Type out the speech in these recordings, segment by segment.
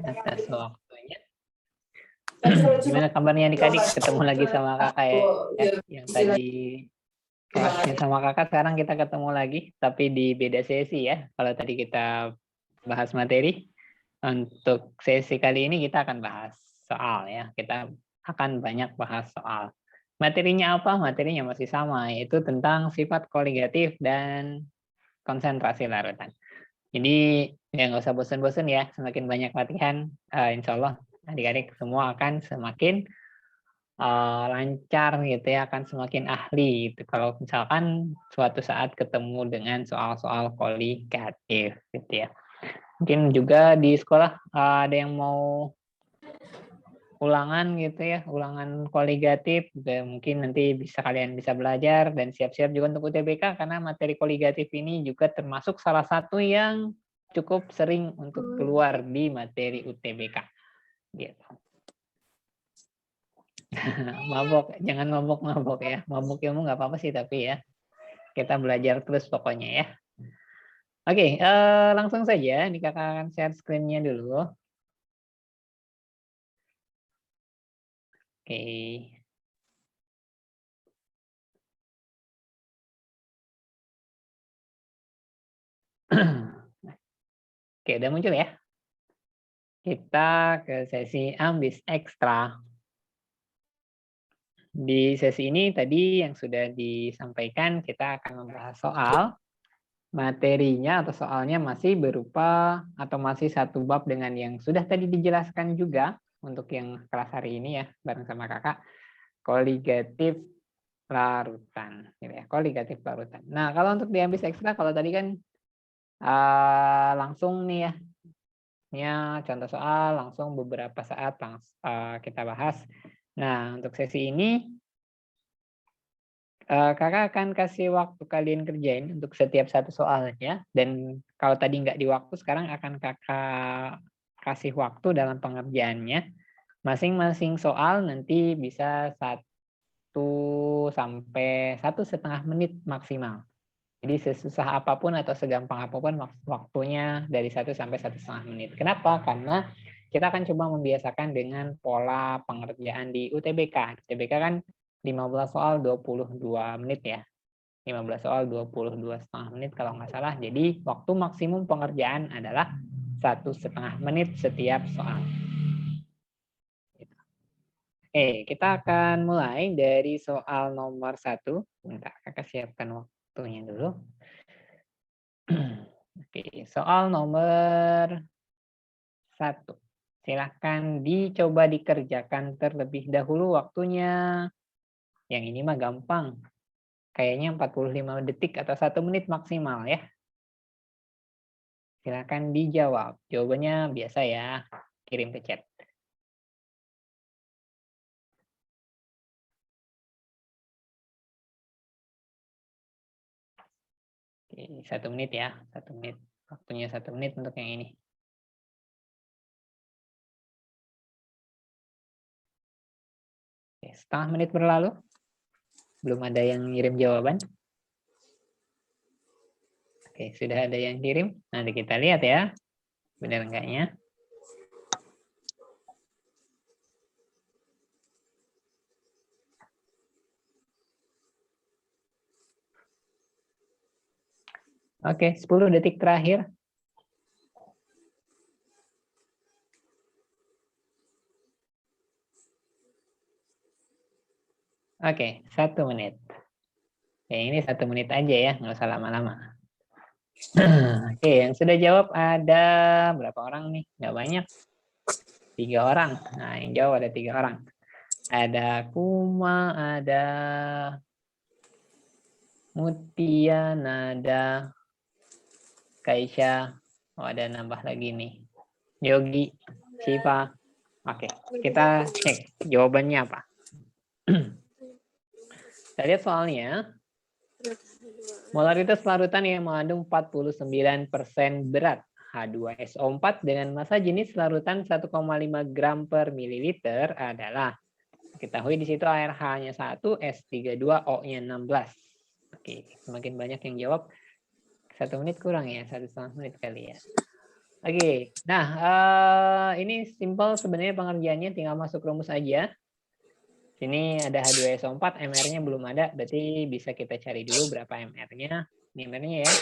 atas waktunya. Gimana kabarnya adik-adik? Ketemu lagi sama kakak ya. Yang tadi kelasnya sama kakak, sekarang kita ketemu lagi, tapi di beda sesi ya. Kalau tadi kita bahas materi, untuk sesi kali ini kita akan bahas soal ya. Kita akan banyak bahas soal. Materinya apa? Materinya masih sama, yaitu tentang sifat koligatif dan konsentrasi larutan. Jadi ya nggak usah bosan-bosan ya, semakin banyak latihan, insya Allah adik-adik semua akan semakin lancar gitu ya, akan semakin ahli gitu. Kalau misalkan suatu saat ketemu dengan soal-soal koligatif gitu ya. Mungkin juga di sekolah ada yang mau ulangan gitu ya, ulangan koligatif, mungkin nanti kalian bisa belajar dan siap-siap juga untuk UTBK karena materi koligatif ini juga termasuk salah satu yang cukup sering untuk keluar di materi UTBK. Gitu. Mabok, jangan mabok-mabok ya. Mabok ilmu nggak apa-apa sih tapi ya. Kita belajar terus pokoknya ya. Oke, langsung saja. Ini kakak akan share screen-nya dulu. Oke. Oke, udah muncul ya. Kita ke sesi ambis ekstra. Di sesi ini tadi yang sudah disampaikan, kita akan membahas soal materinya atau soalnya masih berupa atau masih satu bab dengan yang sudah tadi dijelaskan juga untuk yang kelas hari ini ya, bareng sama kakak, koligatif larutan. Gitu ya, koligatif larutan. Nah, kalau untuk di ambis ekstra, kalau tadi kan langsung nih ya, contoh soal langsung beberapa saat kita bahas. Nah, untuk sesi ini kakak akan kasih waktu kalian kerjain untuk setiap satu soalnya. Dan kalau tadi nggak di waktu, sekarang akan kakak kasih waktu dalam pengerjaannya. Masing-masing soal nanti bisa 1 sampai 1,5 menit maksimal. Jadi sesusah apapun atau segampang apapun waktunya dari 1 sampai 1,5 menit. Kenapa? Karena kita akan coba membiasakan dengan pola pengerjaan di UTBK. UTBK kan 15 soal 22 menit ya. 15 soal 22,5 menit kalau nggak salah. Jadi waktu maksimum pengerjaan adalah 1,5 menit setiap soal. Oke, kita akan mulai dari soal nomor 1. Bentar, kakak siapkan waktunya dulu. Oke, soal nomor 1. Silahkan dicoba dikerjakan terlebih dahulu waktunya. Yang ini mah gampang. Kayaknya 45 detik atau 1 menit maksimal ya. Silahkan dijawab. Jawabannya biasa ya. Kirim ke chat. Oke, 1 menit ya. 1 menit. Waktunya 1 menit untuk yang ini. Oke, setengah menit berlalu. Belum ada yang ngirim jawaban. Oke, sudah ada yang kirim. Nanti kita lihat ya. Benar enggaknya. Oke, 10 detik terakhir. Oke, 1 menit. Oke, ini 1 menit aja ya, nggak usah lama-lama. Oke, yang sudah jawab ada berapa orang nih? Nggak banyak. 3 orang. Nah, yang jawab ada 3 orang. Ada Kuma, ada Mutia, ada Kaisha. Oh, ada nambah lagi nih. Yogi, Siva. Oke, kita cek jawabannya apa. Kita lihat soalnya. Molaritas larutan yang mengandung 49% berat H2SO4 dengan massa jenis larutan 1,5 gram per mililiter adalah, ketahui di situ air H-nya 1, S32O-nya 16. Oke, semakin banyak yang jawab. 1 menit kurang ya, 1,5 menit kali ya. Oke, nah ini simple sebenarnya pengerjaannya, tinggal masuk rumus aja. Sini ada H2SO4, MR-nya belum ada, berarti bisa kita cari dulu berapa MR-nya. Ini MR-nya ya.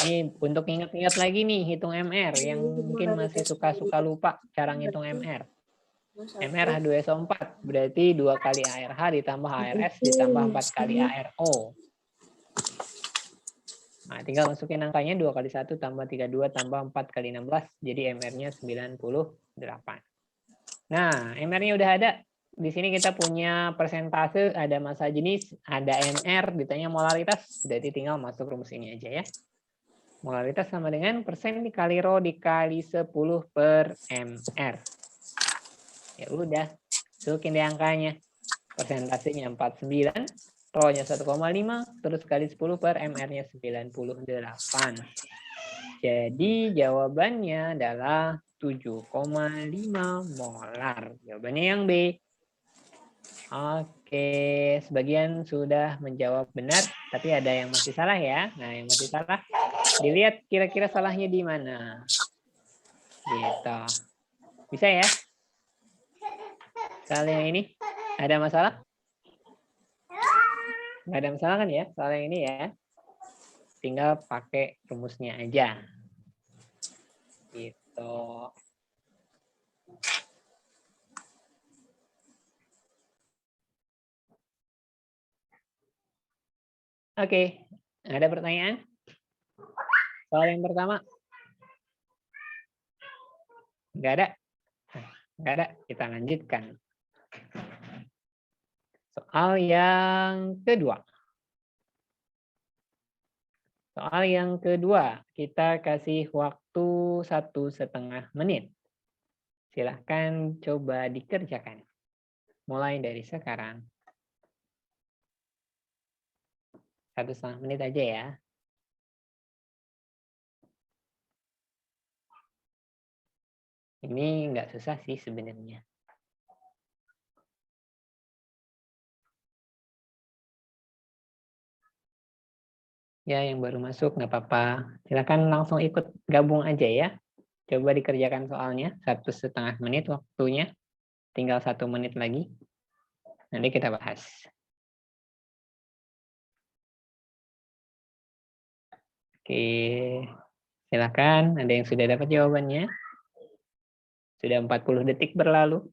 Ini untuk ingat-ingat lagi nih, hitung MR, yang mungkin masih suka-suka lupa cara ngitung MR. MR H2SO4, berarti 2 kali ARH ditambah ARS ditambah 4 kali ARO. Nah, tinggal masukin angkanya 2 kali 1 tambah 32 tambah 4 kali 16. Jadi MR-nya 98. Nah, MR-nya udah ada. Di sini kita punya persentase, ada massa jenis, ada MR, ditanya molaritas. Berarti tinggal masuk rumus ini aja ya. Molaritas sama dengan persen dikali rho dikali 10 per MR. Ya udah, masukin di angkanya. Persentasenya 49. Rho-nya 1,5, terus kali 10 per MR-nya 98. Jadi jawabannya adalah 7,5 molar. Jawabannya yang B. Oke, sebagian sudah menjawab benar, tapi ada yang masih salah ya. Nah, yang masih salah, dilihat kira-kira salahnya di mana. Gitu. Bisa ya? Soal yang ini, ada masalah? Nggak ada masalah kan ya soal yang ini ya, tinggal pakai rumusnya aja gitu. Oke, ada pertanyaan soal yang pertama? Nggak ada? Nggak ada, kita lanjutkan soal yang kedua. Soal yang kedua, kita kasih waktu 1,5 menit. Silahkan coba dikerjakan. Mulai dari sekarang. 1,5 menit aja ya. Ini nggak susah sih sebenarnya. Ya, yang baru masuk nggak apa-apa. Silakan langsung ikut gabung aja ya. Coba dikerjakan soalnya, 1,5 menit waktunya. Tinggal 1 menit lagi. Nanti kita bahas. Oke, silakan. Ada yang sudah dapat jawabannya? Sudah 40 detik berlalu.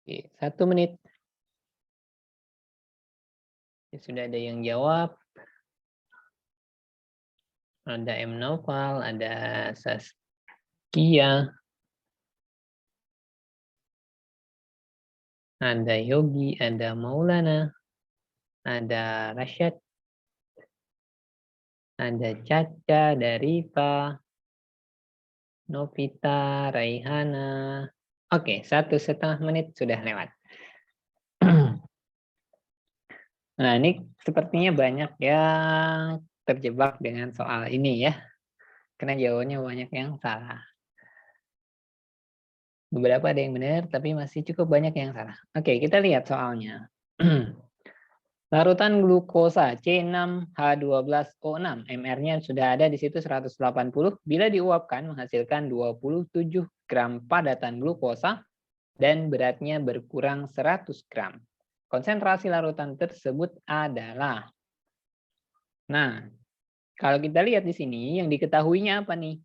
Oke, 1 menit. Sudah ada yang jawab. Ada M. Noval, ada Saskia, ada Yogi, ada Maulana, ada Rashad, ada Caca, ada Rifa, Novita, Raihana. Oke, 1,5 menit sudah lewat. Nah, ini sepertinya banyak yang terjebak dengan soal ini ya. Karena jawabannya banyak yang salah. Beberapa ada yang benar, tapi masih cukup banyak yang salah. Oke, kita lihat soalnya. Larutan glukosa C6H12O6, MR-nya sudah ada di situ 180. Bila diuapkan menghasilkan 27 gram padatan glukosa dan beratnya berkurang 100 gram. Konsentrasi larutan tersebut adalah. Nah, kalau kita lihat di sini, yang diketahuinya apa nih?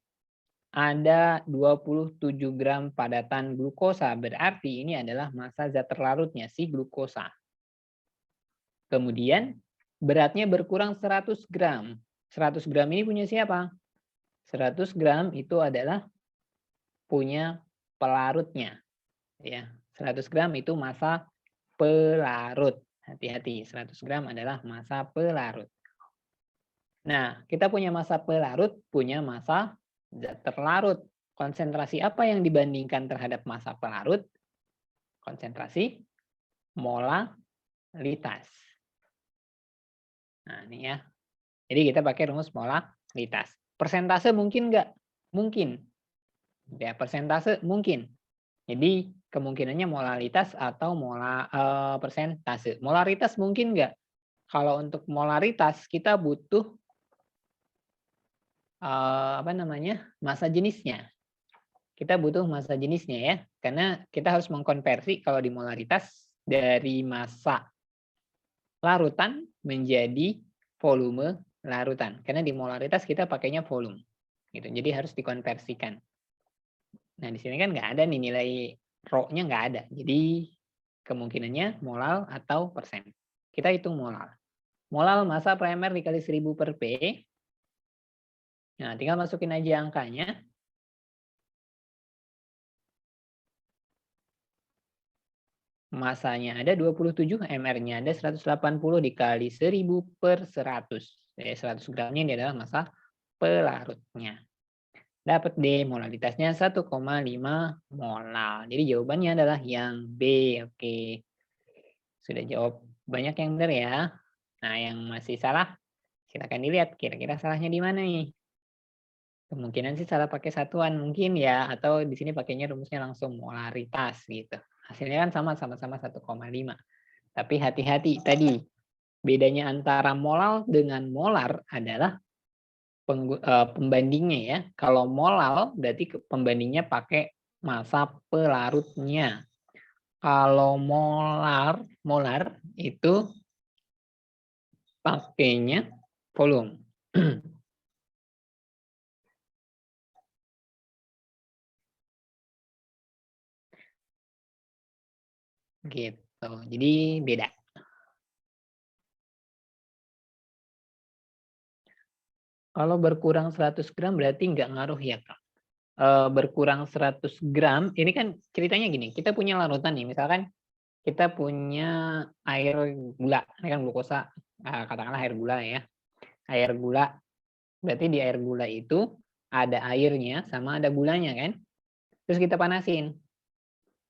Ada 27 gram padatan glukosa, berarti ini adalah massa zat terlarutnya, si glukosa. Kemudian, beratnya berkurang 100 gram. 100 gram ini punya siapa? 100 gram itu adalah punya pelarutnya. Ya, 100 gram itu massa pelarut. Hati-hati, 100 gram adalah massa pelarut. Nah, kita punya massa pelarut, punya massa zat terlarut. Konsentrasi apa yang dibandingkan terhadap massa pelarut? Konsentrasi molaritas. Nah, ini ya. Jadi kita pakai rumus molaritas. Persentase mungkin nggak? Mungkin. Ya, persentase mungkin. Jadi kemungkinannya molaritas atau persentase. Molaritas mungkin nggak? Kalau untuk molaritas kita butuh massa jenisnya. Kita butuh massa jenisnya ya, karena kita harus mengkonversi kalau di molaritas dari massa larutan menjadi volume larutan. Karena di molaritas kita pakainya volume. Gitu. Jadi harus dikonversikan. Nah, di sini kan nggak ada nih nilai rho-nya nggak ada. Jadi kemungkinannya molal atau persen. Kita hitung molal. Molal massa primer dikali 1000 per P. Nah, tinggal masukin aja angkanya. Masanya ada 27, MR-nya ada 180 dikali 1000 per 100. Jadi 100 gramnya ini adalah massa pelarutnya. Dapat D, molaritasnya 1,5 molal. Jadi jawabannya adalah yang B. Oke. Sudah jawab banyak yang benar ya. Nah, yang masih salah, silakan dilihat kira-kira salahnya di mana nih. Kemungkinan sih salah pakai satuan mungkin ya, atau di sini pakainya rumusnya langsung molaritas gitu. Hasilnya kan sama-sama 1,5. Tapi hati-hati tadi, bedanya antara molal dengan molar adalah pembandingnya ya. Kalau molal berarti pembandingnya pakai massa pelarutnya. Kalau molar itu pakainya volume. Gitu. Jadi beda. Kalau berkurang 100 gram berarti nggak ngaruh ya, Kak. Berkurang 100 gram, ini kan ceritanya gini, kita punya larutan nih, misalkan kita punya air gula, ini kan glukosa, katakanlah air gula ya. Air gula, berarti di air gula itu ada airnya sama ada gulanya kan. Terus kita panasin.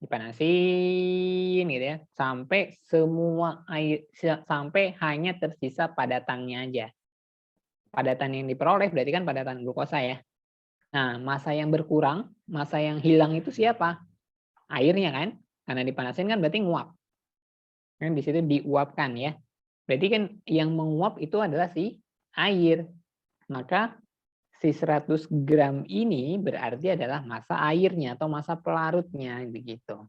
Dipanasin gitu ya, sampai semua air, sampai hanya tersisa padatannya aja. Padatan yang diperoleh berarti kan padatan glukosa ya. Nah, massa yang berkurang, massa yang hilang itu siapa? Airnya kan? Karena dipanasin kan berarti nguap. Kan di situ diuapkan ya. Berarti kan yang menguap itu adalah si air. Maka si 100 gram ini berarti adalah massa airnya atau massa pelarutnya begitu.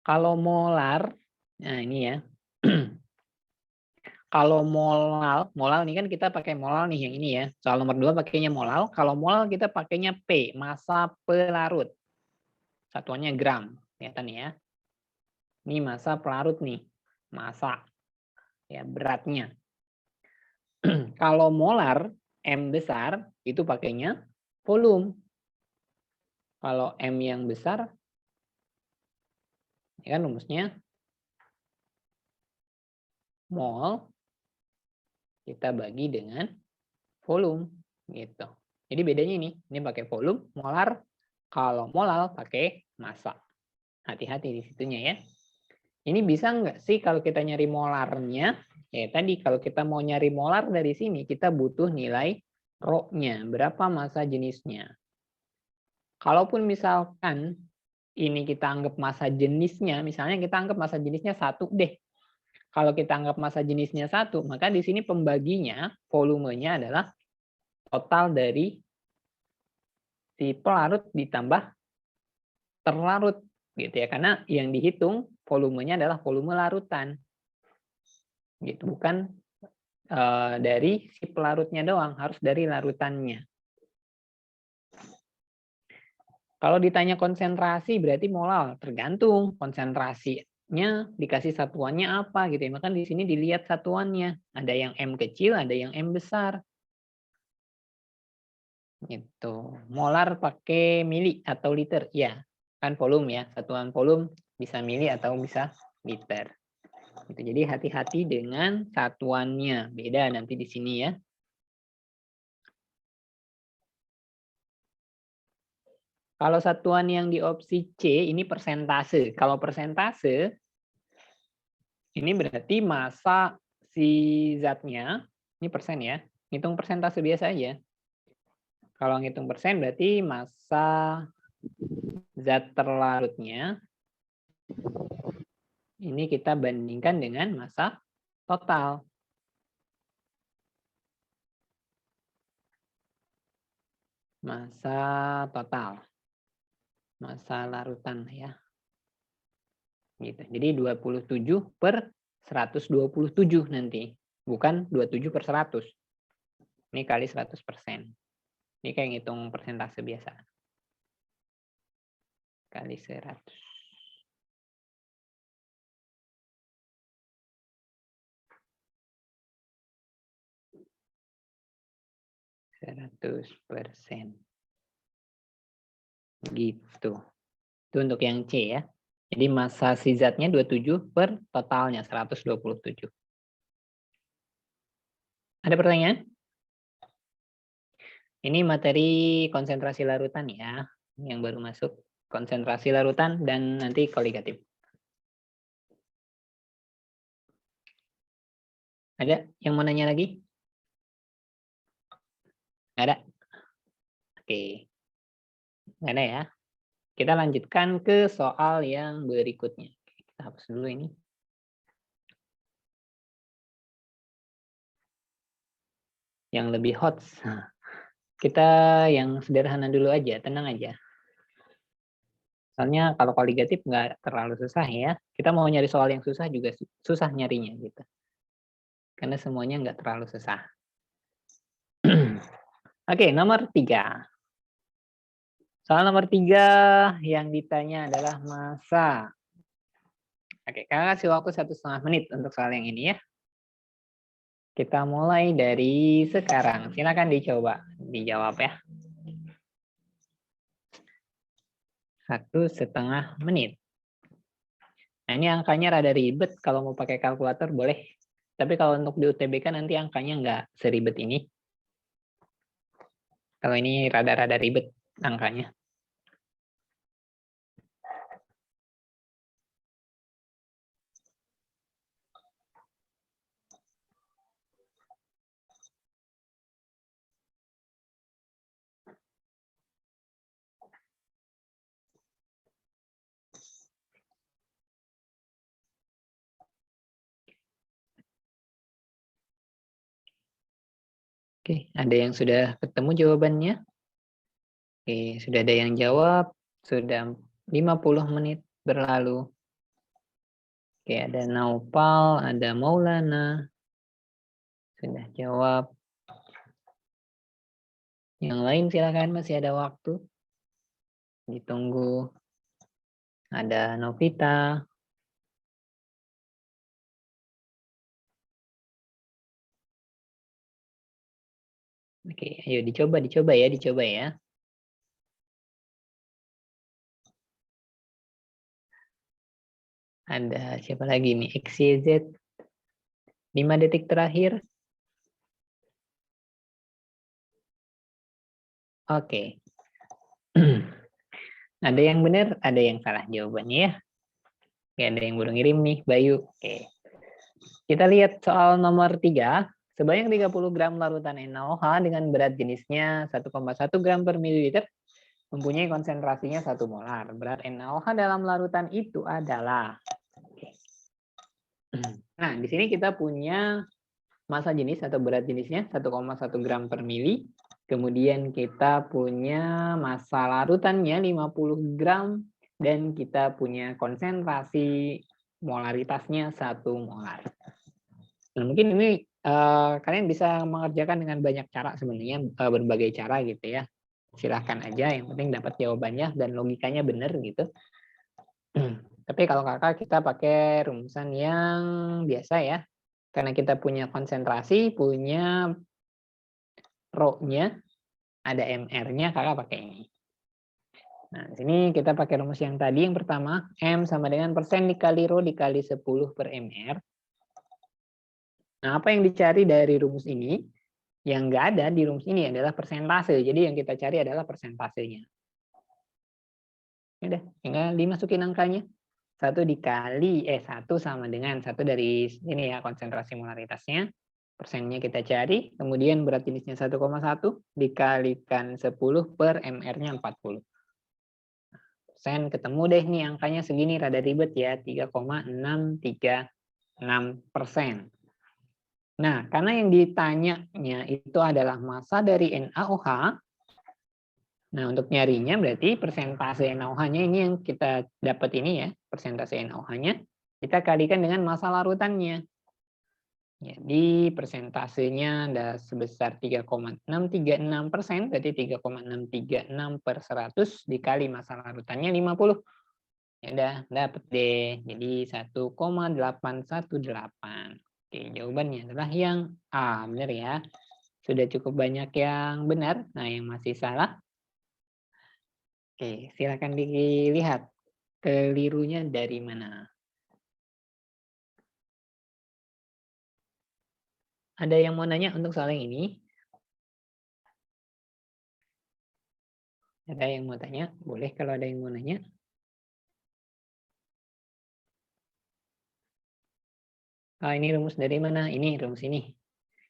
Kalau molar, nah ini ya. Kalau molal ini kan kita pakai molal nih yang ini ya. Soal nomor 2 pakainya molal. Kalau molal kita pakainya P, massa pelarut. Satuannya gram, kelihatan ya. Ini massa pelarut nih, massa ya beratnya. Kalau molar M besar itu pakainya volume. Kalau M yang besar, ya kan rumusnya mol kita bagi dengan volume gitu. Jadi bedanya ini pakai volume, molar. Kalau molal pakai massa. Hati-hati di situnya ya. Ini bisa nggak sih kalau kita nyari molarnya? Ya tadi kalau kita mau nyari molar dari sini kita butuh nilai rho-nya, berapa massa jenisnya. Kalaupun misalkan ini kita anggap massa jenisnya, misalnya kita anggap massa jenisnya 1 deh. Kalau kita anggap massa jenisnya 1, maka di sini pembaginya, volumenya adalah total dari si pelarut ditambah terlarut gitu ya. Karena yang dihitung volumenya adalah volume larutan. Gitu, bukan dari si pelarutnya doang, harus dari larutannya. Kalau ditanya konsentrasi berarti molal, tergantung konsentrasinya dikasih satuannya apa gitu ya. Maka di sini dilihat satuannya, ada yang M kecil, ada yang M besar. Gitu. Molar pakai mili atau liter? Ya, kan volume ya. Satuan volume bisa mili atau bisa liter. Gitu. Jadi hati-hati dengan satuannya. Beda nanti di sini ya. Kalau satuan yang di opsi C ini persentase. Kalau persentase Ini berarti massa si zatnya, ini persen ya, hitung persentase biasa aja. Kalau ngitung persen berarti massa zat terlarutnya ini kita bandingkan dengan massa total. Massa total. Massa larutan ya. Gitu. Jadi 27 per 127 nanti. Bukan 27 per 100. Ini kali 100%. Ini kayak ngitung persentase biasa. Kali 100. %. Gitu. Itu untuk yang C ya. Jadi massa si zatnya 27 per totalnya 127. Ada pertanyaan? Ini materi konsentrasi larutan ya, yang baru masuk. Konsentrasi larutan dan nanti koligatif. Ada yang mau nanya lagi? Nggak ada? Oke. Nggak ada ya? Kita lanjutkan ke soal yang berikutnya. Kita hapus dulu ini. Yang lebih hot. Kita yang sederhana dulu aja, tenang aja. Soalnya kalau koligatif nggak terlalu susah ya. Kita mau nyari soal yang susah juga susah nyarinya gitu. Karena semuanya nggak terlalu susah. Oke, nomor 3. Soal nomor 3 yang ditanya adalah massa. Oke, kakak kasih waktu 1,5 menit untuk soal yang ini ya. Kita mulai dari sekarang. Silakan dicoba, dijawab ya. 1,5 menit. Nah, ini angkanya rada ribet. Kalau mau pakai kalkulator boleh. Tapi kalau untuk di UTBK nanti angkanya nggak seribet ini. Kalau ini rada-rada ribet angkanya. Oke, ada yang sudah ketemu jawabannya? Oke, sudah ada yang jawab. Sudah 50 menit berlalu. Oke, ada Naupal, ada Maulana. Sudah jawab. Yang lain silakan, masih ada waktu. Ditunggu. Ada Novita. Oke, ayo dicoba ya. Ada siapa lagi nih? XYZ. 5 detik terakhir. Oke. Ada yang benar, ada yang salah jawabannya ya. Oke, ada yang baru ngirim nih, Bayu. Oke. Kita lihat soal nomor 3. Sebanyak 30 gram larutan NaOH dengan berat jenisnya 1,1 gram per mililiter mempunyai konsentrasinya 1 molar. Berat NaOH dalam larutan itu adalah. Nah, di sini kita punya massa jenis atau berat jenisnya 1,1 gram per mili. Kemudian kita punya massa larutannya 50 gram dan kita punya konsentrasi molaritasnya 1 molar. Nah, mungkin ini kalian bisa mengerjakan dengan banyak cara sebenarnya, berbagai cara gitu ya. Silahkan aja, yang penting dapat jawabannya dan logikanya benar gitu. Tapi kalau kakak kita pakai rumusan yang biasa ya. Karena kita punya konsentrasi, punya rho-nya, ada MR-nya, kakak pakai ini. Nah, di sini kita pakai rumus yang tadi. Yang pertama, M sama dengan persen dikali rho dikali 10 per MR. Nah, apa yang dicari dari rumus ini? Yang nggak ada di rumus ini adalah persentase. Jadi yang kita cari adalah persentasenya. Udah, tinggal dimasukin angkanya. 1 dikali, 1 sama dengan 1 dari ini ya, konsentrasi molaritasnya. Persennya kita cari, kemudian berat jenisnya 1,1 dikalikan 10 per MR-nya 40. Persen ketemu deh nih angkanya segini, rada ribet ya, 3,636%. Nah, karena yang ditanyanya itu adalah massa dari NaOH, nah untuk nyarinya berarti persentase NaOH-nya ini yang kita dapat ini ya, persentase NaOH-nya, kita kalikan dengan massa larutannya. Jadi persentasenya ada sebesar 3,636%, berarti 3,636 per 100 dikali massa larutannya 50. Ya udah, dapat deh. Jadi 1,818. Oke, jawabannya adalah yang A, benar ya. Sudah cukup banyak yang benar. Nah, yang masih salah. Oke, silakan dilihat kelirunya dari mana. Ada yang mau nanya untuk soal yang ini? Ada yang mau tanya? Boleh kalau ada yang mau nanya. Ini rumus dari mana? Ini rumus ini.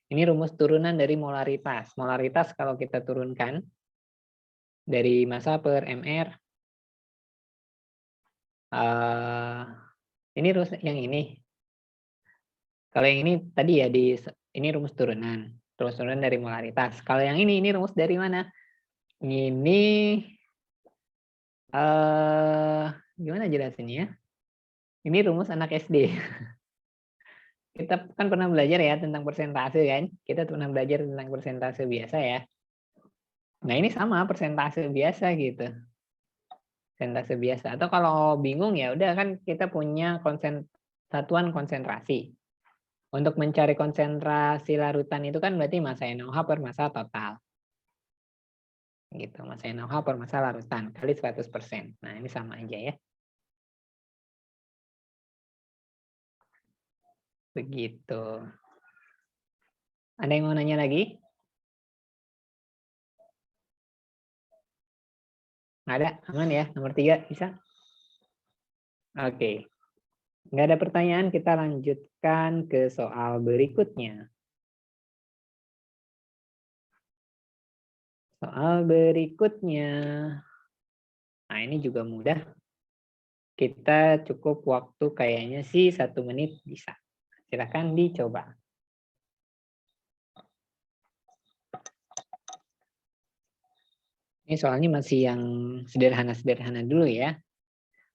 Ini rumus turunan dari molaritas. Molaritas kalau kita turunkan dari massa per MR. Ini rumus yang ini. Kalau yang ini tadi ya, ini rumus turunan. Rumus turunan dari molaritas. Kalau yang ini rumus dari mana? Ini gimana jelasinnya? Ini rumus anak SD. Kita kan pernah belajar ya tentang persentase kan? Kita pernah belajar tentang persentase biasa ya. Nah, ini sama persentase biasa gitu. Persentase biasa. Atau kalau bingung ya udah kan kita punya satuan konsentrasi. Untuk mencari konsentrasi larutan itu kan berarti massa NaOH per massa total. Gitu, massa NaOH per massa larutan kali 100%. Nah, ini sama aja ya. Begitu. Ada yang mau nanya lagi? Nggak ada? Aman ya? Nomor 3 bisa? Oke. Nggak ada pertanyaan, kita lanjutkan ke soal berikutnya. Soal berikutnya. Nah, ini juga mudah. Kita cukup waktu kayaknya sih 1 menit bisa. Silakan dicoba. Ini soalnya masih yang sederhana-sederhana dulu ya.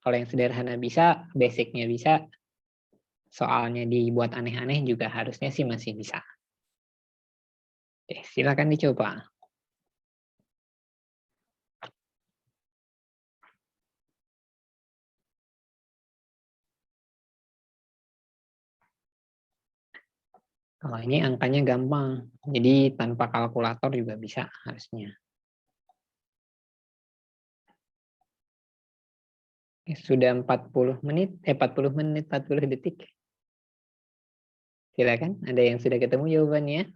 Kalau yang sederhana bisa, basicnya bisa, soalnya dibuat aneh-aneh juga harusnya sih masih bisa. Oke, silakan dicoba. Kalau ini angkanya gampang, jadi tanpa kalkulator juga bisa harusnya. Sudah 40 menit, 40 menit, 40 detik. Silakan, ada yang sudah ketemu jawabannya?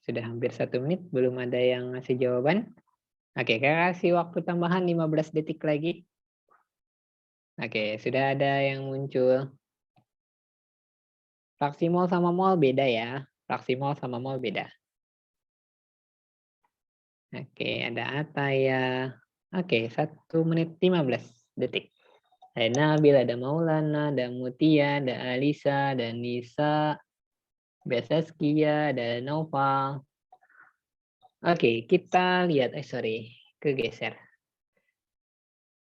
Sudah hampir 1 menit, belum ada yang ngasih jawaban. Oke, kasih waktu tambahan 15 detik lagi. Oke, sudah ada yang muncul. Fraksi mol sama mol beda ya. Fraksi mol sama mol beda. Oke, ada Ataya. Oke, 1 menit 15 detik. Ada Nabil, ada Maulana, ada Mutia, ada Alisa, ada Nisa, ada Saskia, ada Noval. Oke, kita lihat. Kegeser.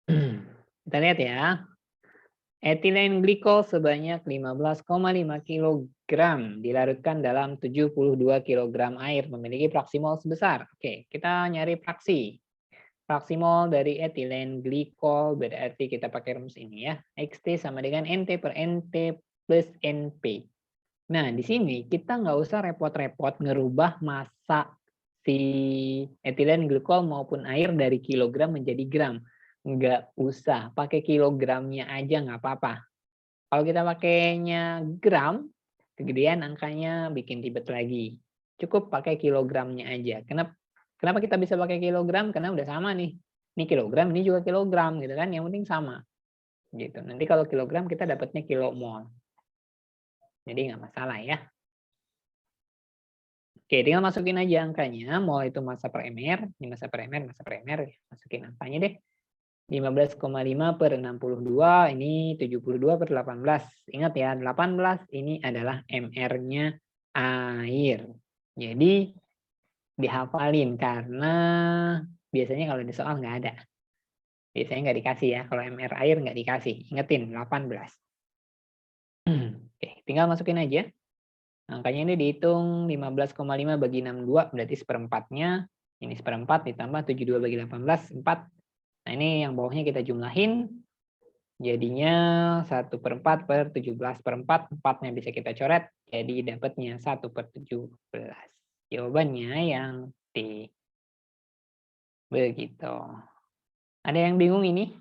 Kita lihat ya. Etilen glikol sebanyak 15,5 kg dilarutkan dalam 72 kg air, memiliki fraksi mol sebesar. Oke, kita nyari fraksi. Fraksi mol dari etilen glikol berarti kita pakai rumus ini ya. XT sama dengan NT per NT plus NP. Nah, di sini kita nggak usah repot-repot ngerubah massa si etilen glikol maupun air dari kilogram menjadi gram. Nggak usah, pakai kilogramnya aja nggak apa-apa. Kalau kita pakainya gram, kegedean angkanya bikin ribet lagi. Cukup pakai kilogramnya aja. Kenapa kita bisa pakai kilogram? Karena udah sama nih. Ini kilogram, ini juga kilogram gitu kan. Yang penting sama. Gitu. Nanti kalau kilogram kita dapatnya kilomol. Jadi nggak masalah ya. Oke, tinggal masukin aja angkanya. Mol itu massa per mR. Ini massa per mR. Masukin angkanya deh. 15,5 per 62. Ini 72 per 18. Ingat ya, 18 ini adalah mR-nya air. Jadi dihafalin karena biasanya kalau di soal nggak ada. Biasanya nggak dikasih ya. Kalau mR air nggak dikasih. Ingetin, 18. Oke, tinggal masukin aja. Angkanya ini dihitung 15,5 bagi 62, berarti seperempatnya. Ini seperempat ditambah 72 bagi 18, 4. Nah ini yang bawahnya kita jumlahin. Jadinya 1/4 per 17/4. 4-nya bisa kita coret. Jadi dapatnya 1/17. Jawabannya yang D. Begitu. Ada yang bingung ini?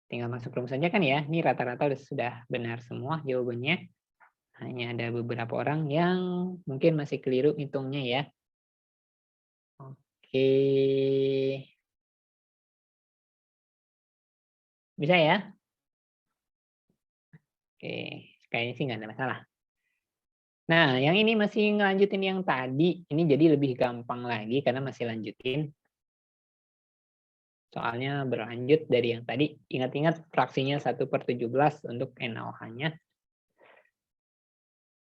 Tinggal masuk rumus saja kan ya. Ini rata-rata sudah benar semua jawabannya. Hanya ada beberapa orang yang mungkin masih keliru hitungnya ya. Oke. Bisa ya? Oke, kayaknya sih nggak ada masalah. Nah, yang ini masih ngelanjutin yang tadi. Ini jadi lebih gampang lagi karena masih lanjutin. Soalnya berlanjut dari yang tadi. Ingat-ingat fraksinya 1/17 untuk NaOH-nya.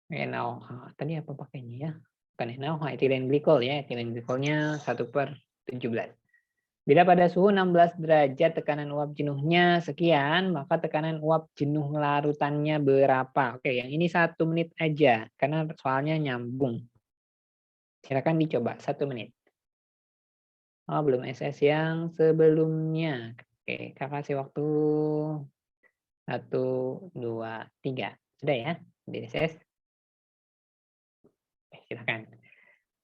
NaOH, tadi apa pakainya ya? Bukan NaOH, etilen glikol ya. Etilen glikolnya 1/17. Bila pada suhu 16 derajat tekanan uap jenuhnya sekian, maka tekanan uap jenuh larutannya berapa? Oke, yang ini 1 menit aja, karena soalnya nyambung. Silakan dicoba 1 menit. Oh, belum SS yang sebelumnya. Oke, kakak kasih waktu 1, 2, 3. Sudah ya? Di SS. Silakan.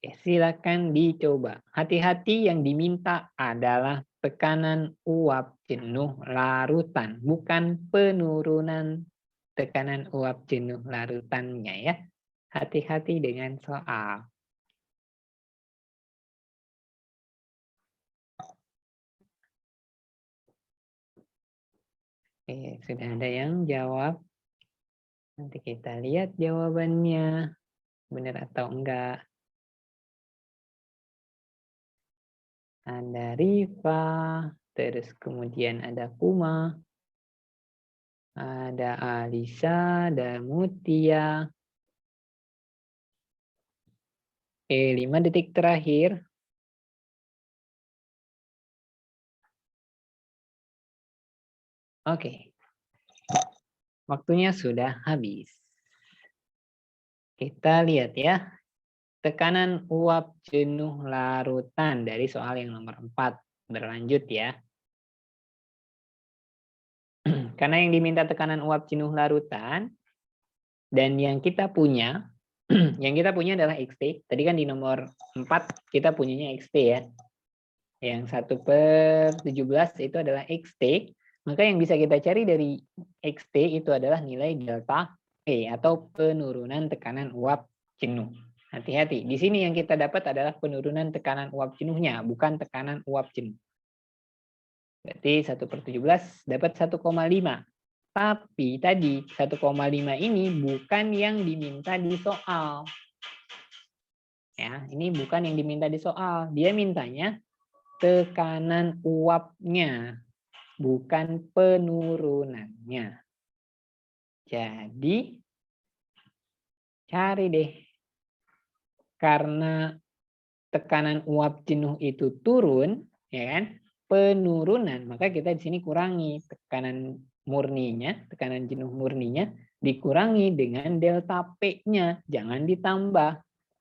Silakan dicoba. Hati-hati, yang diminta adalah tekanan uap jenuh larutan, bukan penurunan tekanan uap jenuh larutannya ya. Hati-hati dengan soal. Oke, sudah ada yang jawab. Nanti kita lihat jawabannya. Benar atau enggak. Ada Riva, terus kemudian ada Kuma, ada Alisa, ada Mutia. Oke, 5 detik terakhir. Oke. Waktunya sudah habis. Kita lihat ya. Tekanan uap jenuh larutan dari soal yang nomor 4. Berlanjut ya. Karena yang diminta tekanan uap jenuh larutan dan yang kita punya adalah XT. Tadi kan di nomor 4 kita punyanya XT ya. Yang 1/17 itu adalah XT. Maka yang bisa kita cari dari XT itu adalah nilai delta E atau penurunan tekanan uap jenuh. Hati-hati. Di sini yang kita dapat adalah penurunan tekanan uap jenuhnya, bukan tekanan uap jenuh. Berarti 1/17 dapat 1,5. Tapi tadi 1,5 ini bukan yang diminta di soal. Ya, ini bukan yang diminta di soal. Dia mintanya tekanan uapnya, bukan penurunannya. Jadi cari deh. Karena tekanan uap jenuh itu turun, ya kan? Penurunan, maka kita di sini kurangi tekanan murninya, tekanan jenuh murninya dikurangi dengan delta P-nya, jangan ditambah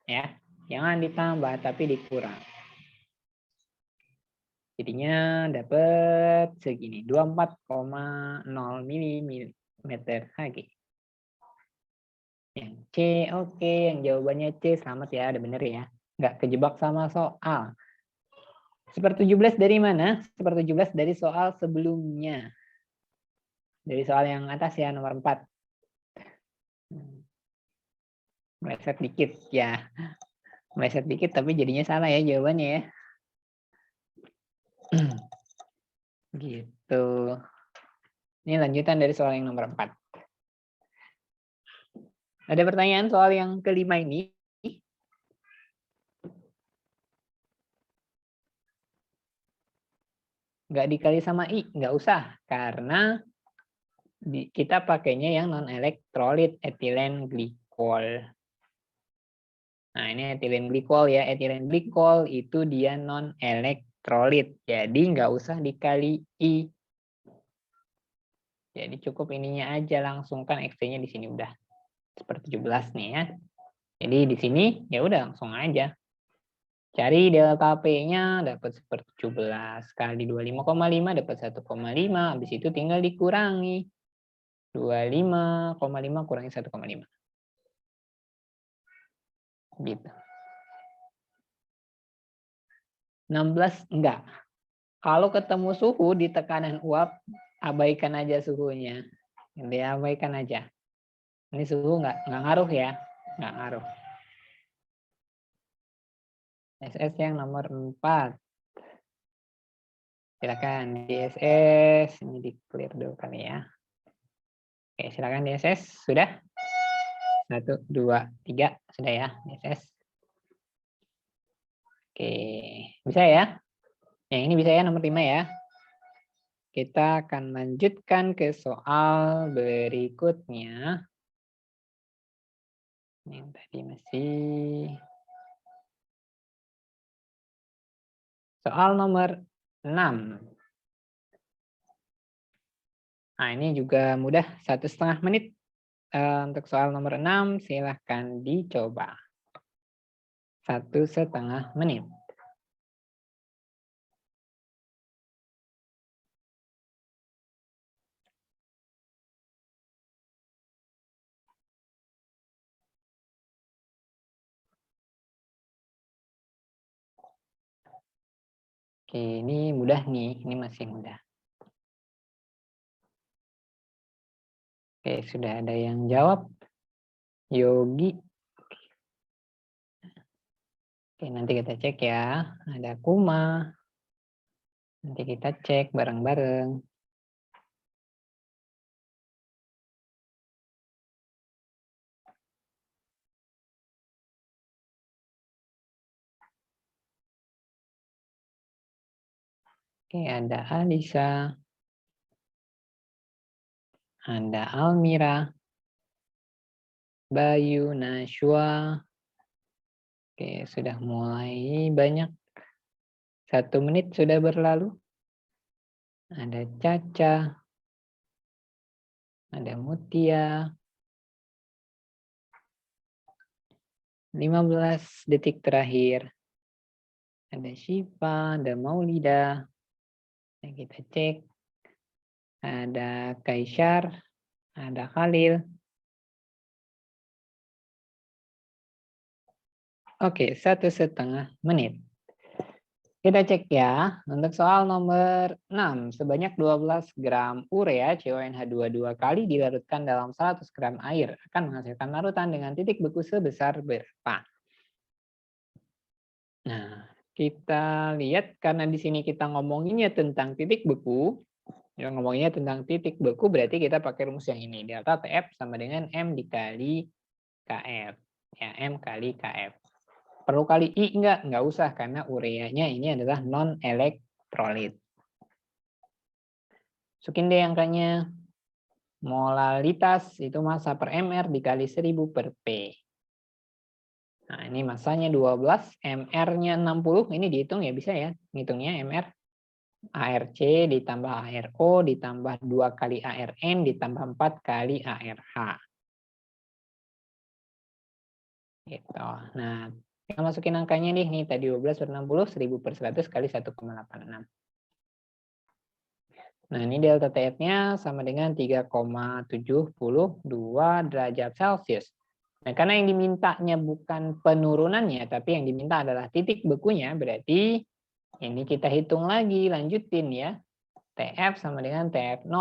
ya. Jangan ditambah tapi dikurang. Jadinya dapat segini, 24,0 mm Hg. Yang C, oke, yang jawabannya C, selamat ya, ada bener ya. Nggak kejebak sama soal. 1/17 dari mana? 1/17 dari soal sebelumnya. Dari soal yang atas ya, nomor 4. Meleset dikit ya. Meleset dikit tapi jadinya salah ya jawabannya ya. Gitu. Ini lanjutan dari soal yang nomor 4. Ada pertanyaan soal yang kelima ini? Nggak dikali sama I, nggak usah. Karena kita pakainya yang non-elektrolit, etilen glikol. Nah, ini etilen glikol ya. Etilen glikol itu dia non-elektrolit. Jadi nggak usah dikali I. Jadi cukup ininya aja, langsung kan X-nya di sini udah seperti 17 nih ya. Jadi di sini ya udah langsung aja. Cari delta P-nya dapat seperti 17 kali 25,5 dapat 1,5. Habis itu tinggal dikurangi. 25,5 kurangi 1,5. Gitu. 16 enggak. Kalau ketemu suhu di tekanan uap, abaikan aja suhunya. Dia abaikan aja. Ini suhu nggak ngaruh ya. Nggak ngaruh. SS yang nomor 4. Silakan DSS. Ini di clear dulu kali ya. Oke, silakan DSS. Sudah? 1, 2, 3. Sudah ya DSS. Oke, bisa ya? Yang ini bisa ya, nomor 5 ya. Kita akan lanjutkan ke soal berikutnya. Yang tadi masih soal nomor 6. Nah, ini juga mudah, 1,5 menit. Untuk soal nomor 6, silahkan dicoba. 1,5 menit. Oke, ini mudah nih, ini masih mudah. Oke, sudah ada yang jawab. Yogi. Oke, nanti kita cek ya. Ada Kuma. Nanti kita cek bareng-bareng. Oke, ada Alisa. Ada Almira. Bayu, Nashwa. Oke, sudah mulai banyak. 1 menit sudah berlalu. Ada Caca. Ada Mutia. 15 detik terakhir. Ada Syifa, ada Maulida. Nah, kita cek. Ada Kaisar, ada Khalil. Oke, 1,5 menit. Kita cek ya, untuk soal nomor 6, sebanyak 12 gram urea CONH22 kali dilarutkan dalam 100 gram air akan menghasilkan larutan dengan titik beku sebesar berapa? Nah, kita lihat karena di sini kita ngomonginnya tentang titik beku, yang ngomonginnya tentang titik beku berarti kita pakai rumus yang ini. Delta TF sama dengan M dikali KF. Ya, M kali KF. Perlu kali I enggak usah karena ureanya ini adalah non-elektrolit. Masukin deh angkanya. Molalitas itu massa per mR dikali 1000 per P. Nah, ini massanya 12, mR-nya 60, ini dihitung ya bisa ya. Ngitungnya mR. ARC ditambah ARO ditambah 2 kali ARN ditambah 4 kali ARH. Gitu. Nah, kita masukin angkanya nih tadi 12 per 60, 1000 per 100 kali 1,86. Nah, ini delta TF-nya sama dengan 3,72 derajat Celcius. Nah, karena yang dimintanya bukan penurunannya, tapi yang diminta adalah titik bekunya, berarti ini kita hitung lagi, lanjutin ya. TF sama dengan TF0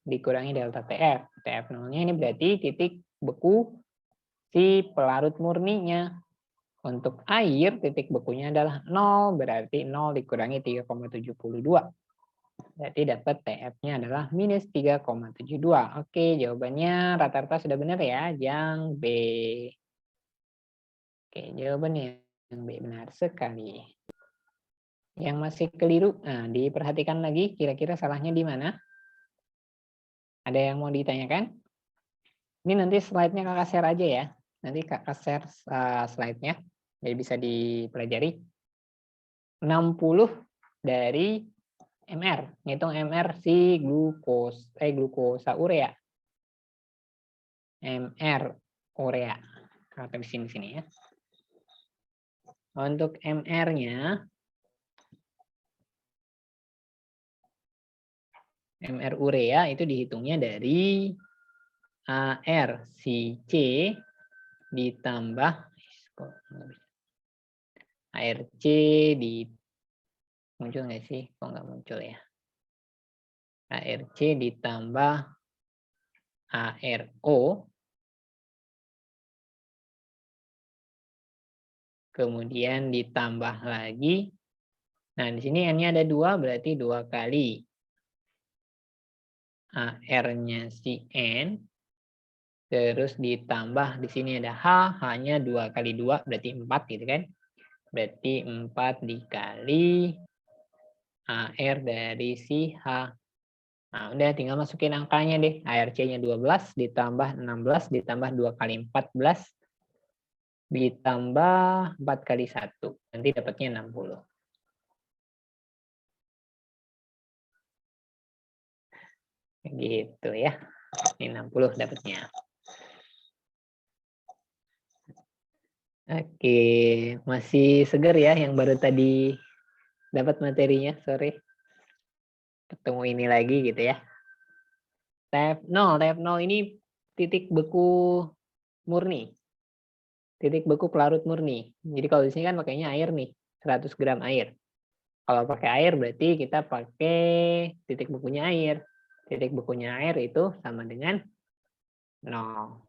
dikurangi delta TF. TF0-nya ini berarti titik beku si pelarut murninya. Untuk air, titik bekunya adalah 0, berarti 0 dikurangi 3,72. Berarti dapat TF-nya adalah minus 3,72. Oke, jawabannya rata-rata sudah benar ya, yang B. Oke, jawabannya yang B benar sekali. Yang masih keliru, nah diperhatikan lagi kira-kira salahnya di mana? Ada yang mau ditanyakan? Ini nanti slide-nya kakak share aja ya. Nanti kakak share slide-nya, jadi bisa dipelajari. 60 dari MR, ngitung MR si glukosa urea. MR urea. Kata di sini ya. Untuk MR-nya MR urea itu dihitungnya dari AR si C ditambah ARC di muncul nggak sih? Kok nggak muncul ya? ARC ditambah ARO, kemudian ditambah lagi. Nah, di sini N-nya ada 2, berarti 2 kali AR-nya si N, terus ditambah di sini ada H, H-nya 2 kali 2, berarti 4 gitu kan. Berarti 4 dikali AR dari si H. Nah, udah tinggal masukin angkanya deh. ARC-nya 12 ditambah 16 ditambah 2 kali 14 ditambah 4 kali 1. Nanti dapatnya 60. Gitu ya. Ini 60 dapatnya. Oke, masih segar ya yang baru tadi dapat materinya, sore. Ketemu ini lagi gitu ya. TF0 ini titik beku murni. Titik beku pelarut murni. Jadi kalau di sini kan pakainya air nih, 100 gram air. Kalau pakai air berarti kita pakai titik bekunya air. Titik bekunya air itu sama dengan 0.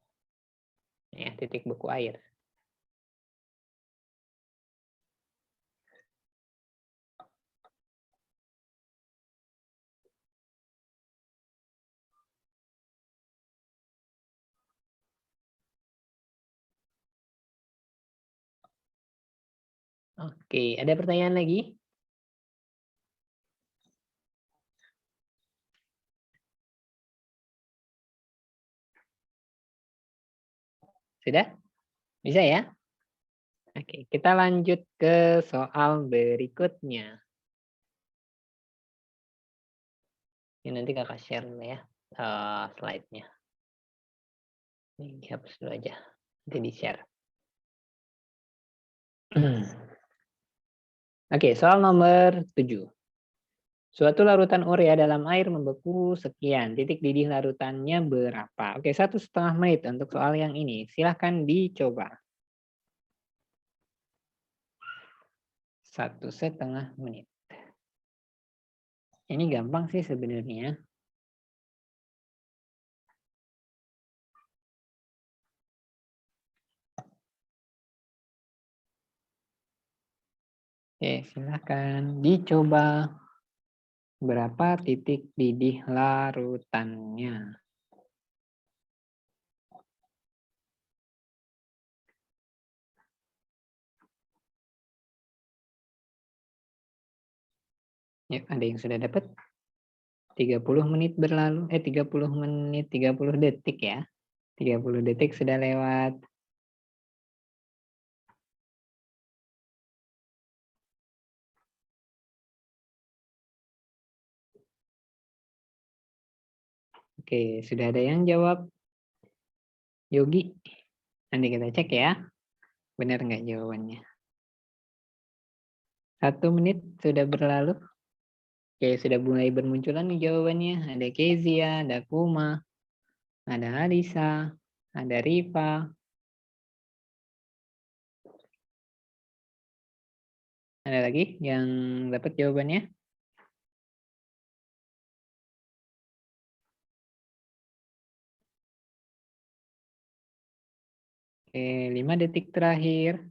Ya, titik beku air. Oke, ada pertanyaan lagi? Sudah? Bisa ya? Oke, kita lanjut ke soal berikutnya. Ini nanti kakak share dulu ya slide-nya. Ini dihapus dulu aja, nanti di-share. Oke, soal nomor 7. Suatu larutan urea dalam air membeku sekian. Titik didih larutannya berapa? Oke, 1,5 menit untuk soal yang ini. Silahkan dicoba. 1,5 menit. Ini gampang sih sebenarnya. Oke, silahkan dicoba. Berapa titik didih larutannya? Ya, ada yang sudah dapat? 30 menit berlalu. 30 menit, 30 detik ya. 30 detik sudah lewat. Oke, sudah ada yang jawab? Yogi, nanti kita cek ya. Benar nggak jawabannya? 1 menit sudah berlalu. Oke, sudah mulai bermunculan nih jawabannya. Ada Kezia, ada Kuma, ada Alisa, ada Riva. Ada lagi yang dapat jawabannya? Oke, 5 detik terakhir.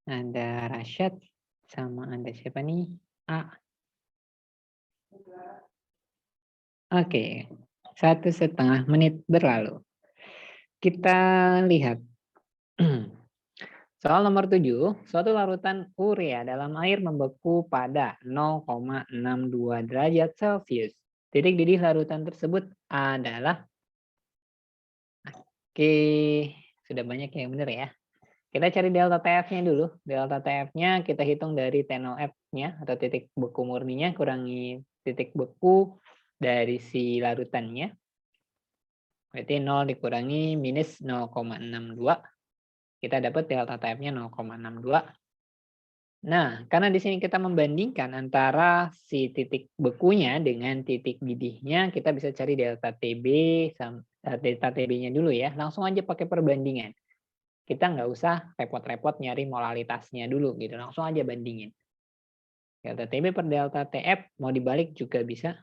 Ada Rashad sama ada siapa nih? A. Oke, 1,5 menit berlalu. Kita lihat. Soal nomor 7, suatu larutan urea dalam air membeku pada 0,62 derajat Celcius. Titik didih larutan tersebut adalah, oke, sudah banyak yang benar ya. Kita cari delta TF-nya dulu. Delta TF-nya kita hitung dari T0F-nya atau titik beku murninya kurangi titik beku dari si larutannya. Berarti 0 dikurangi minus 0,62. Kita dapat delta TF-nya 0,62. Nah, karena di sini kita membandingkan antara si titik bekunya dengan titik didihnya, kita bisa cari delta TB, delta TB-nya dulu ya. Langsung aja pakai perbandingan. Kita nggak usah repot-repot nyari molalitasnya dulu gitu. Langsung aja bandingin. Delta TB per delta TF mau dibalik juga bisa.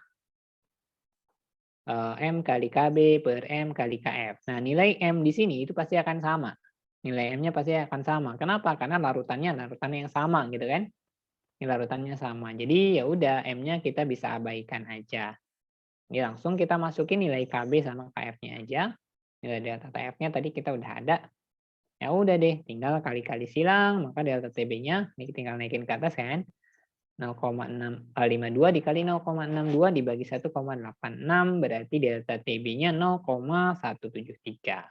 M kali KB per M kali KF. Nah, nilai M di sini itu pasti akan sama. Nilai M-nya pasti akan sama. Kenapa? Karena larutannya yang sama gitu kan. Ini larutannya sama. Jadi ya udah M-nya kita bisa abaikan aja. Ini langsung kita masukin nilai KB sama KF-nya aja. Nilai delta TF-nya tadi kita udah ada. Ya udah deh, tinggal kali-kali silang, maka delta TB-nya ini tinggal naikin ke atas kan. 0,652 dikali 0,62 dibagi 1,86 berarti delta TB-nya 0,173.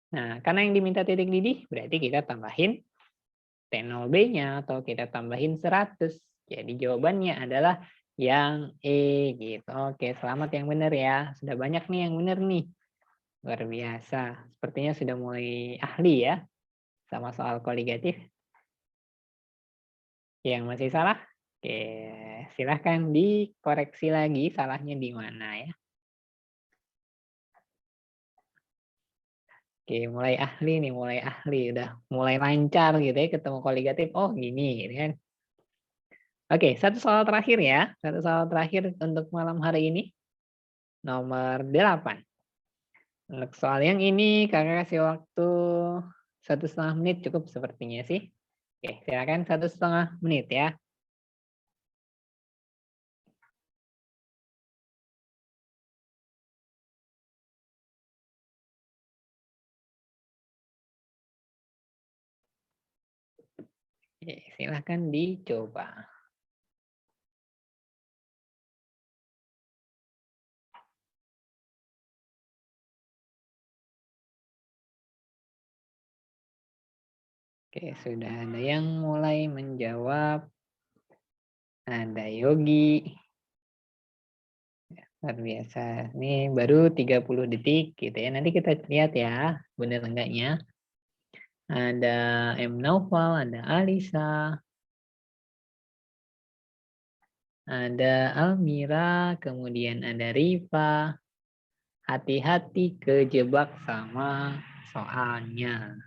Nah, karena yang diminta titik didih, berarti kita tambahin T0B-nya atau kita tambahin 100. Jadi jawabannya adalah yang E gitu. Oke, selamat yang benar ya. Sudah banyak nih yang benar nih. Luar biasa. Sepertinya sudah mulai ahli ya sama soal koligatif. Yang masih salah? Oke, silahkan dikoreksi lagi salahnya di mana ya. Oke, mulai ahli nih, mulai ahli. Udah mulai lancar gitu ya ketemu koligatif. Oh gini gitu kan. Oke, satu soal terakhir ya. Satu soal terakhir untuk malam hari ini. Nomor 8. Untuk soal yang ini kakak kasih waktu 1,5 menit cukup sepertinya sih. Oke, silakan 1,5 menit ya. Oke, silakan dicoba. Oke, sudah ada yang mulai menjawab. Ada Yogi. Luar biasa. Ini baru 30 detik gitu ya. Nanti kita lihat ya, benar enggaknya. Ada M. Naufal, ada Alisa. Ada Almira, kemudian ada Riva. Hati-hati kejebak sama soalnya.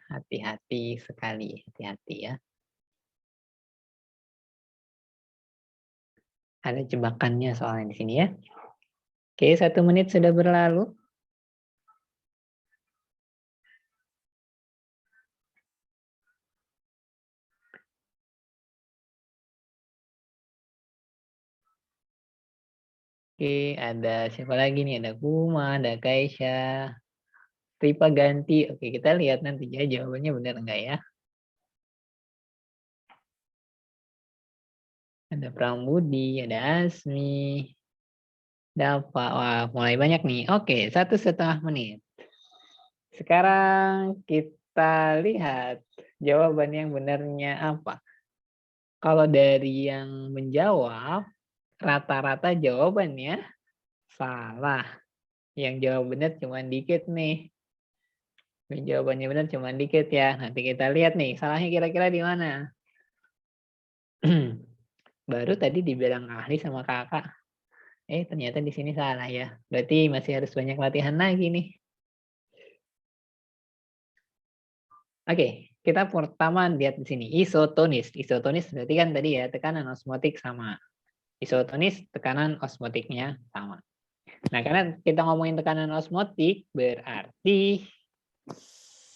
Hati-hati sekali, hati-hati ya. Ada jebakannya soalnya di sini ya. Oke, 1 menit sudah berlalu. Oke, ada siapa lagi nih? Ada Kuma, ada Kaisha. Ripa ganti. Oke, kita lihat nanti ya jawabannya benar enggak ya. Ada Pramudi, ada Asmi. Dapat. Wah, mulai banyak nih. Oke, 1,5 menit. Sekarang kita lihat jawaban yang benarnya apa. Kalau dari yang menjawab, rata-rata jawabannya salah. Yang jawab benar cuma dikit nih. Jawabannya benar cuma dikit ya. Nanti kita lihat nih, salahnya kira-kira di mana. Baru tadi dibilang ahli sama kakak. Ternyata di sini salah ya. Berarti masih harus banyak latihan lagi nih. Oke, kita pertama lihat di sini isotonis. Isotonis berarti kan tadi ya tekanan osmotik sama. Isotonis tekanan osmotiknya sama. Nah, karena kita ngomongin tekanan osmotik berarti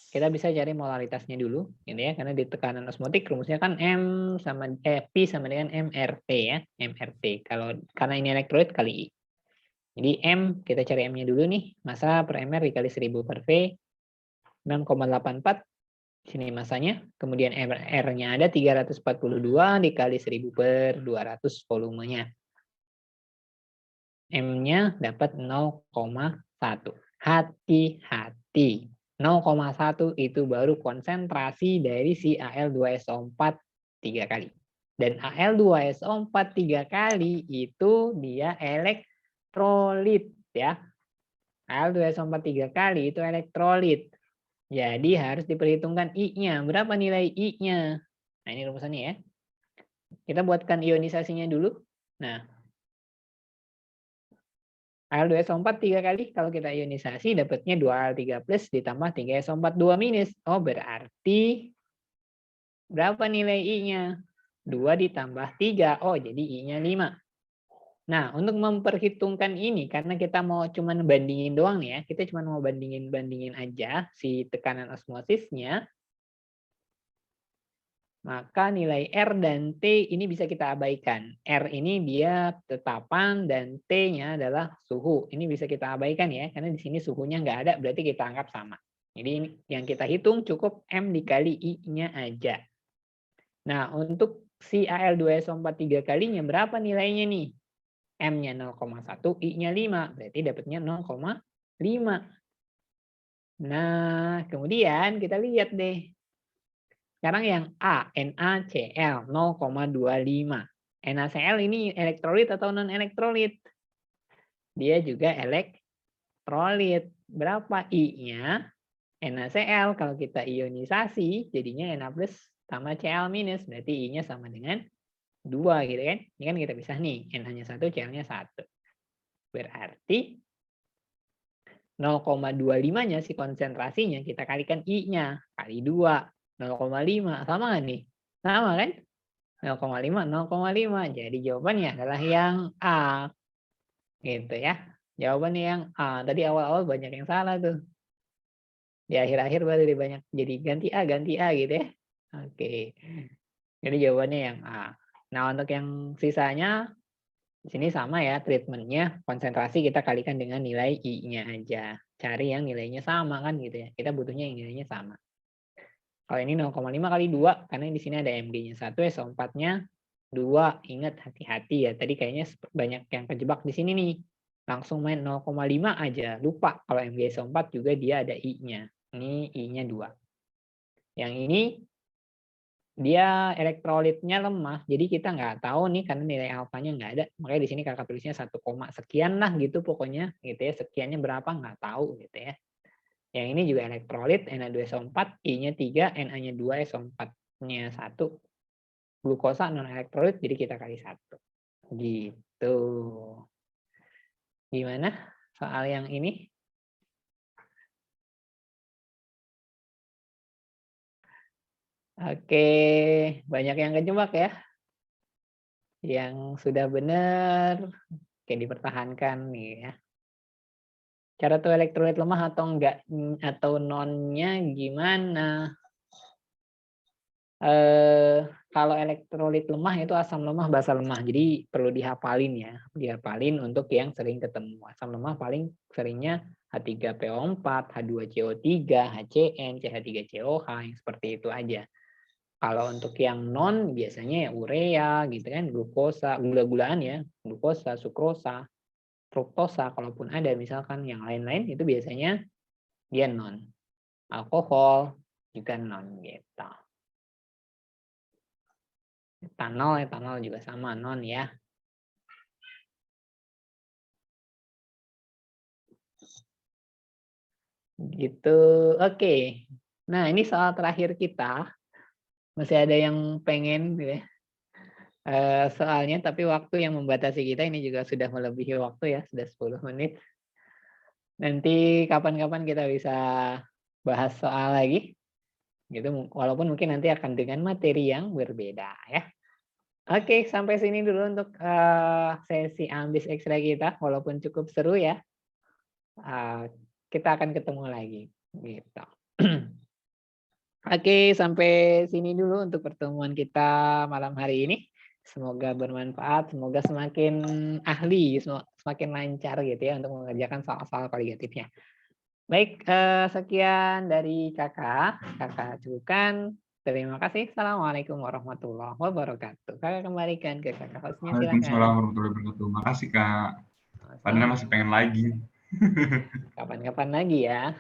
kita bisa cari molaritasnya dulu, gitu ya, karena di tekanan osmotik rumusnya kan P sama dengan MRT ya, MRT. Kalau karena ini elektrolit kali I. Jadi M, kita cari M-nya dulu nih, massa per mR dikali 1000 per V, 6,84. Sini masanya, kemudian R-nya ada 342 dikali 1000 per 200 volumenya. M-nya dapat 0,1. Hati-hati. 0,1 itu baru konsentrasi dari si Al2SO4 3 kali. Dan Al2SO4 3 kali itu dia elektrolit ya. Al2SO4 3 kali itu elektrolit. Jadi harus diperhitungkan I-nya. Berapa nilai I-nya? Nah, ini rumusannya ya. Kita buatkan ionisasinya dulu. Nah, Al2SO4 3 kali, kalau kita ionisasi dapatnya 2Al3 plus ditambah 3SO4 2 minus. Oh, berarti berapa nilai I-nya? 2 ditambah 3. Oh, jadi I-nya 5. Nah, untuk memperhitungkan ini, karena kita mau cuman bandingin doang nih ya, kita cuma mau bandingin aja si tekanan osmosisnya, maka nilai R dan T ini bisa kita abaikan. R ini dia tetapan dan T-nya adalah suhu. Ini bisa kita abaikan ya, karena di sini suhunya nggak ada, berarti kita anggap sama. Jadi ini yang kita hitung cukup M dikali I-nya aja. Nah, untuk si Al2SO4 3 kalinya berapa nilainya nih? M-nya 0,1, I-nya 5, berarti dapatnya 0,5. Nah, kemudian kita lihat deh. Sekarang yang A, NaCl 0,25. NaCl ini elektrolit atau non-elektrolit? Dia juga elektrolit. Berapa I-nya? NaCl kalau kita ionisasi jadinya Na plus tambah Cl minus. Berarti I-nya sama dengan 2 gitu kan. Ini kan kita bisa nih. Na-nya 1, Cl-nya 1. Berarti 0,25-nya si konsentrasinya kita kalikan I-nya. Kali 2. 0,5 sama nggak nih? Sama kan? 0,5, 0,5. Jadi jawabannya adalah yang A. Gitu ya. Jawabannya yang A. Tadi awal-awal banyak yang salah tuh. Di akhir-akhir baru banyak jadi ganti A gitu ya. Oke. Jadi jawabannya yang A. Nah, untuk yang sisanya di sini sama ya treatmentnya. Konsentrasi kita kalikan dengan nilai I-nya aja. Cari yang nilainya sama kan gitu ya. Kita butuhnya yang nilainya sama. Kalau ini 0,5 kali 2, karena di sini ada Mg-nya 1, SO4-nya 2. Ingat hati-hati ya, tadi kayaknya banyak yang kejebak di sini nih. Langsung main 0,5 aja, lupa kalau Mg SO4 juga dia ada I-nya. Ini I-nya 2. Yang ini dia elektrolitnya lemah, jadi kita nggak tahu nih karena nilai alfanya nggak ada. Makanya di sini kakak tulisnya 1, sekian lah gitu pokoknya, gitu ya. Sekiannya berapa nggak tahu gitu ya. Yang ini juga elektrolit, Na2SO4, I-nya 3, Na-nya 2, SO4-nya 1. Glukosa non-elektrolit, jadi kita kali 1. Gitu. Gimana soal yang ini? Oke, banyak yang kejebak ya. Yang sudah benar, oke dipertahankan nih ya. Cara tahu elektrolit lemah atau enggak atau nonnya gimana? Kalau elektrolit lemah itu asam lemah, basa lemah. Jadi perlu dihafalin ya. Dihafalin untuk yang sering ketemu. Asam lemah paling seringnya H3PO4, H2CO3, HCN, CH3COH, yang seperti itu aja. Kalau untuk yang non biasanya ya urea gitu kan, glukosa, gula-gulaan ya, glukosa, sukrosa, fruktosa, kalaupun ada misalkan yang lain-lain itu biasanya dia non. Alkohol juga non gitu. Etanol juga sama non ya. Gitu. Oke. Nah, ini soal terakhir kita. Masih ada yang pengen gitu ya. Soalnya tapi waktu yang membatasi kita ini juga sudah melebihi waktu ya, sudah 10 menit. Nanti kapan-kapan kita bisa bahas soal lagi. Gitu walaupun mungkin nanti akan dengan materi yang berbeda ya. Oke, sampai sini dulu untuk sesi ambis ekstra kita, walaupun cukup seru ya. Kita akan ketemu lagi gitu. Oke, sampai sini dulu untuk pertemuan kita malam hari ini. Semoga bermanfaat, semoga semakin ahli, semakin lancar gitu ya untuk mengerjakan soal-soal koligatifnya. Baik, sekian dari Kakak cukupkan. Terima kasih. Assalamualaikum warahmatullahi wabarakatuh. Kakak kembalikan ke Kakak hostnya, Waalaikumsalam silakan. warahmatullahi wabarakatuh. Makasih Kak. Padahal masih Sama-sama. pengen lagi. Kapan-kapan lagi ya.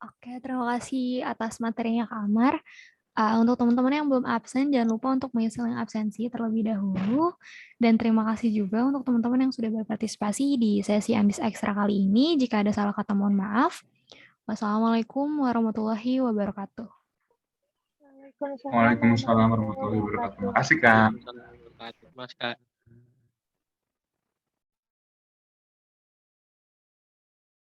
Oke, terima kasih atas materinya Kak Amar. Untuk teman-teman yang belum absen, jangan lupa untuk mengisi link absensi terlebih dahulu. Dan terima kasih juga untuk teman-teman yang sudah berpartisipasi di sesi Ambis Ekstra kali ini. Jika ada salah kata, mohon maaf. Wassalamualaikum warahmatullahi wabarakatuh. Waalaikumsalam warahmatullahi wabarakatuh. Makasih Kak. Waalaikumsalam warahmatullahi wabarakatuh. Mas Kak.